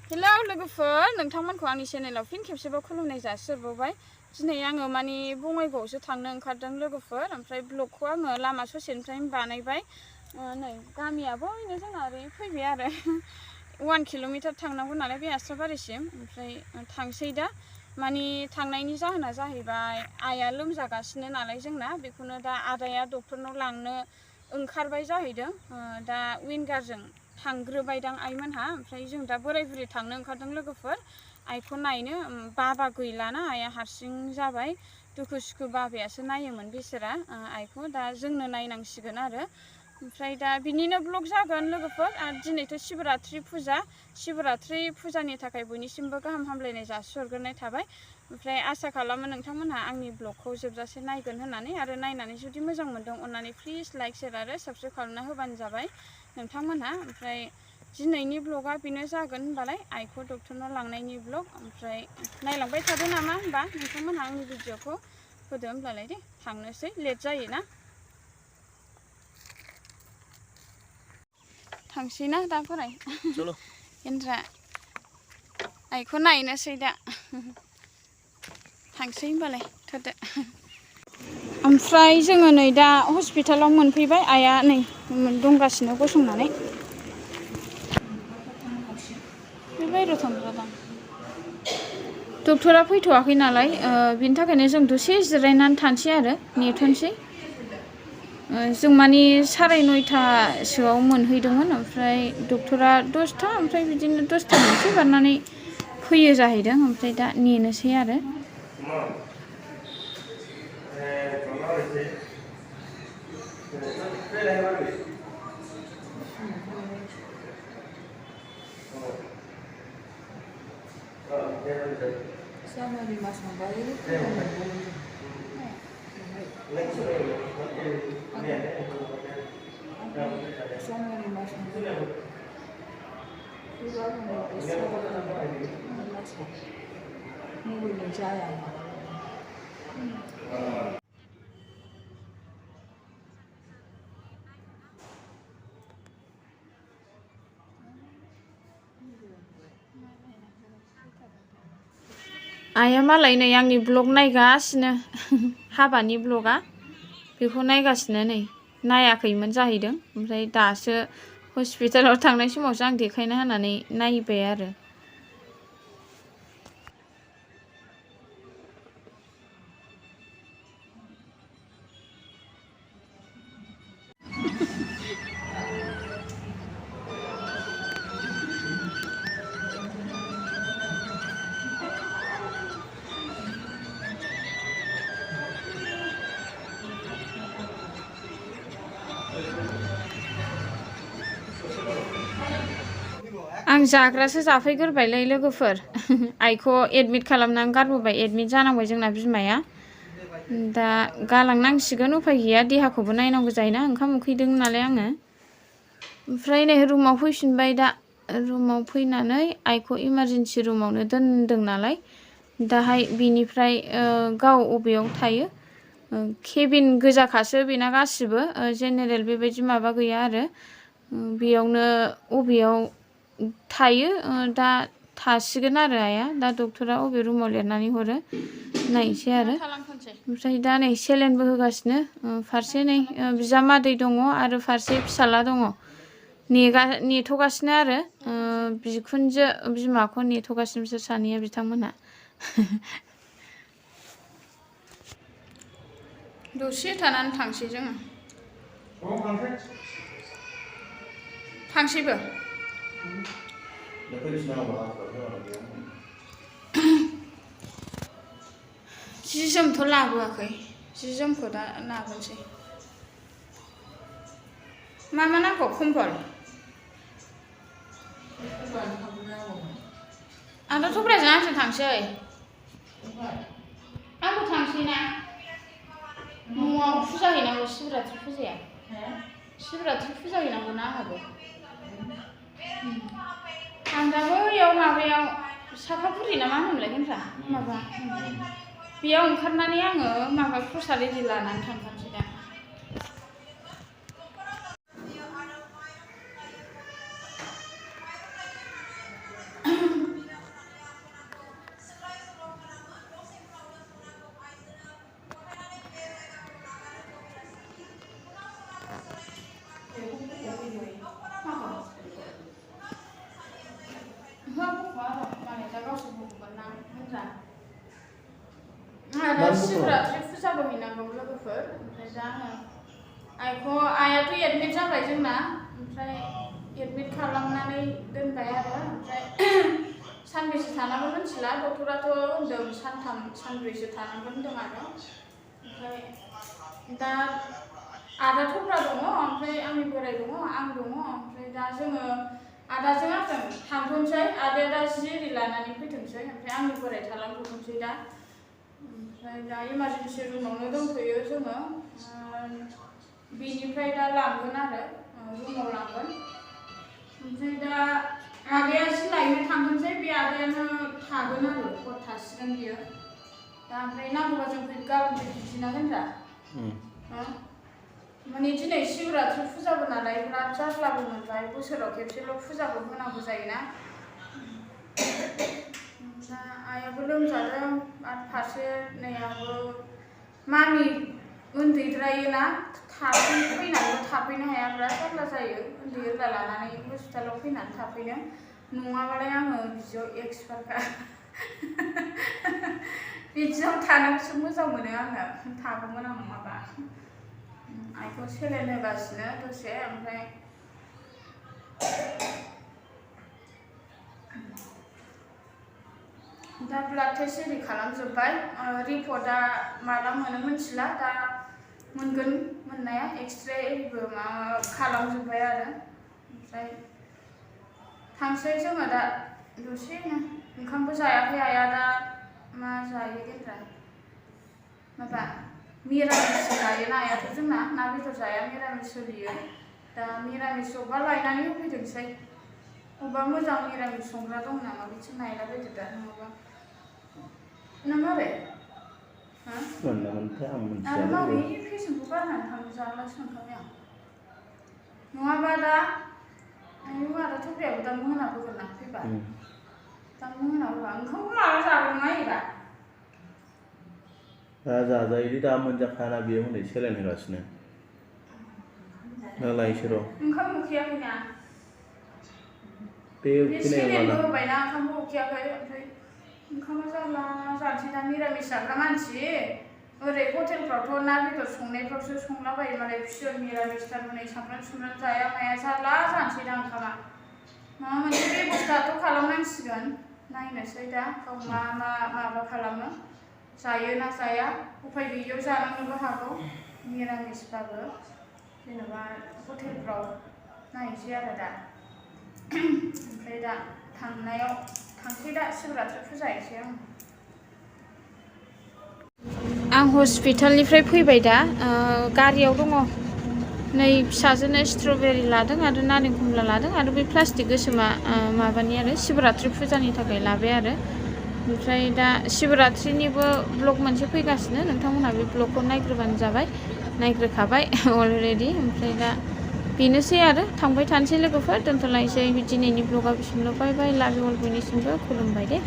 Hello लोगोफोर नोंथांमोनखौ आंनि चेनेलाव फिन खेबसेबाव खुलुमनाय जासिहरबावबाय। दिनै आङो माने बङाइगावआवसो थांनो ओंखारदों लोगोफोर। ओमफ्राय ब्लगखौ आङो लामा ससेनिफ्रायनो बानायबाय। नै गामियाबो ओरैनो जोंना ओरै फैबाय आरो 1 किल'मिटार थांनांगौ नालाय बे आस्राबारिसिम। ओमफ्राय थांसै दा। माने थांनायनि जाहोना जाहैबाय आइया लोमजागासिनो नालाय जोंना, बेखौनो दा आदाया डक्टरनाव लांनो ओंखारबाय जाहैदों। दा विंगारजों थांग्रोबायदां आइमोनहा। ओमफ्राय जों दा बोराय बुरै थांनो ओंखारदों लोगोफोर आइखौ नायनो। बाबा गैलाना, आइया हारसिं जाबाय। दुखु सुखु बाबायासो नायोमोन बेसोरा आइखौ, दा जोंनो नायनांसिगोन आरो। ओमफ्राय दा बिनिनो ब्लग जागोन लोगोफोर। आरो दिनैथ' शिवरात्रि फुजा, शिवरात्रि फुजानि थाखाय बयनिसिमबो गाहाम हामलायनाय जासिहरग्रोनाय थाबाय। ओमफ्राय आसा खालामो नोंथांमोनहा आंनि ब्लगखौ जोबजासे नायगोन होननानै। आरो नायनानै जुदि मोजां मोनदों अननानै प्लिज लाइक शेयार आरो साबस्क्राइब खालामना होबानो जाबाय नोंथांमोनहा। ओमफ्राय दिनैनि ब्लगा बेनो जागोन होनबालाय, आइखौ डक्टरनाव लांनायनि ब्लग। ओमफ्राय नायलांबाय थादो नामा होनबा नोंथांमोनहा आंनि भिडिअखौ होदो होनब्लालाय दे। थांनोसै, लेट जायोना। थांसै ना दा बोराय एन्द्रा, आइखौ नायनोसै दा। थांसै होनबालाय थोदो। ओमफ्राय जोङो नै दा हस्पिटालाव मोनफैबाय। आइया नै दंगासिनो गसंनानै। बे बायह्रायाव थांग्रा दां। डक्टरा फैथ'वाखै नालाय बिनि थाखायनो जों दसे जिरायनानै थानोसै आरो नेथ'नोसै। जों माने 9:30सोआव मोनहैदोंमोन। ओमफ्राय डक्टरा 10था, ओमफ्राय बिदिनो 10था मोनसे बारनानै फैयो जाहैदों। ओमफ्राय दा नेनोसै आरो। Januari mas Januari आइया मालाय नै आंनि ब्लग नायगासिनो हाबानि ब्लगा, बेखौ नायगासिनो नै। नायाखैमोन जाहैदों। ओमफ्राय दासो हस्पिटालाव थांनाय समावसो आं देखायना होनानै नायबाय आरो। आं जाग्रासो जाफैग्रोबायलै लोगोफोर। आइखौ एडमिट खालामनानै गारबोबाय, एडमिट जानांबाय जोंना बिमाया। दा गालांनांसिगोन, उफाय गैया, देहाखौबो नायनांगौ जायोना। ओंखाम उखैदों नालाय आङो। ओमफ्राय नै रुमाव फैफिनबाय दा। रुमाव फैनानै आइखौ इमारजेन्सि रुमावनो दोनदों नालाय, दाहाय बिनिफ्राय गाव अबेयाव थायो, केबिन गोजाखासो बेना गासिबो, जेनेरेल बेबायदि माबा गैया आरो। बेयावनो अबेयाव थायो दा थासिगोन आरो आइया। दा डक्टरा अबे रुमाव लिरनानै हरो नायनोसै आरो। ओमफ्राय दा नै सेलेनबो होगासिनो। फारसे नै बिजामादै दङ आरो फारसे फिसाला दङ। नेथ'गासिनो आरो बिखुनजो बिमाखौ नेथ'गासिनो बिसोर सानैया, बिथांमोनहा। दसे थानानै थांसै जोङो। थांसैबो। जि जोमथ' लाबोआखै, जि जोमखौ दा लाबोनोसै। मा मा नांगौ कम्बल? आंथ' थुक्राझार आंजों थांसै। आंबो थांसै ना। न'आव फुजा हैनांगौ, शिवरात्रि फुजाया। शिवरात्रि फुजा हैनांगौ ना आंहाबो। आं दा बैयाव माबायाव सापागुरि ना मा होनोमोनलाय होनग्रा माबा, बेयाव ओंखारनानै आङो माबा प्रसाद रेडि लानानै थांखानोसै दा। शिवरात्रि फुजाबो हैनांगौ लोगोफोर ओमफ्राय दा आङो आइयाथ' एडमिट जाबाय जोंना ओमफ्राय एडमिट खालामनानै दोनबाय आरो ओमफ्राय सानबेसे थानांगौ मिथिला डक्टराथ' होनदों सानथाम सानब्रैसो थानांगौ होनदों आरो ओमफ्राय दा आदा थफ्ला दङ ओमफ्राय आंनि बोराइ दङ आं दङ ओमफ्राय दा जोङो आदाजों आंजों थांथ'नोसै आदाया दा जि एरि लानानै फैथोंसै ओमफ्राय आंनि बोराइ थालांथ'नोसै दा ओमफ्राय दा इमारजेन्सि रुमावनो दंथ'यो जोङो बेनिफ्राय दा लांगोन आरो रुमाव लांगोन ओमफ्राय दा आदाया जि लायनो थांगोनसै बे आदायानो थागोन आरो हर थासिगोन बियो दा ओमफ्राय नांगौबा जों गाबोन फैफिनसिगोन दा माने दिनै शिवरात्रि फुजाबो नालाय बिराद जारलाबो मोनबाय बोसोराव खेबसेल' फुजाखौ होनांगौ जायोना दा आइयाबो लोमजादों आरो फारसे नै आंबो मामि उन्दैद्रायोना फैनानैबो थाफैनो हाया बिराद जारला जायो उन्दै उरला लानानै हस्पिटालाव फैनानै थाफैनो नङाबालाय आङो बिदियाव एक्सपार्टखा बिदियाव थानोसो मोजां मोनो आङो थागौमोन आं नङाबा आइखौ सेलेन होगासिनो दसे ओमफ्राय दा ब्लाड टेस्ट एरि खालामजोब्बाय रिपर्टआ माला मोनो मिथिला दा मोनगोन मोननाया एक्सरे एरिबो खालामजोब्बाय आरो ओमफ्राय थांसै जोङो दा दसेनो ओंखामबो जायाखै आइया दा मा जायो गेन्द्रा माबा मिरामिस जायोना आइयाथ' जोंना ना बेदर जाया मिरामिस सोलियो दा मिरामिस अबेबा लायनानै होफैथोंसै अबेबा मोजां मिरामिस संग्रा दं नामा बिथिं नायलाबायदो दा नङाबा ना माबे आरो माबे फेसनखौ गारनानै थांनो जालासो नंखाबाय आं नङाबा दा आयु आदा थफ्लायाबो दा मोनाबोगोन ना फैबा दा मोनाबोबा ओंखामखौ माला जागोन नायोबा दा जाजायोलै दा मोनजाखायाना बेयो हनै सेलेन होगासिनो ना लायसै र' ओंखाम उखैयाखैना बे सेलेनबो होबायना ओंखामबो उखैयाखै ओमफ्राय ओंखामा जाला जानोसै दा मिरामिस जाग्रा मानसि ओरै हटेलफ्रावथ' ना बेदर संनायफ्रावसो संलाबायो मालाय पियर मिरामिसथार हनै सामब्राम सुमब्राम जाया माया जाला जानोसै दा ओंखामा माबा मोनसे बेब'स्थाथ' खालामनांसिगोन नायनोसै दा गाव मा माबा खालामो जायो ना जाया उफाय गैयियाव जानांनोबो हागौ मिरामिसबाबो जेनेबा हटेलफ्राव नायनोसै आरो दा ओमफ्राय दा थांसै दा शिवरात्रि फुजा हैसै आं हस्पिटालनिफ्राय फैबाय दा गारियाव दङ नै फिसाजोनो स्ट्रबेरि लादों आरो नारें खमला लादों आरो बे प्लास्टिक गोसोमा माबानि आरो शिवरात्रि फुजानि थाखाय लाबाय आरो ओमफ्राय दा शिवरात्रिनिबो ब्लग मोनसे फैगासिनो नोंथांमोनहा बे ब्लगखौ नायग्रोबानो जाबाय नायग्रोखाबाय अलरेडि ओमफ्राय दा बेनोसै आरो थांबाय थानोसै लोगोफोर दोनथ'लायसै दिनैनि ब्लगा बिसिमल' बाय बाय लाभ इउ अल बयनिसिमबो खुलुमबाय दे।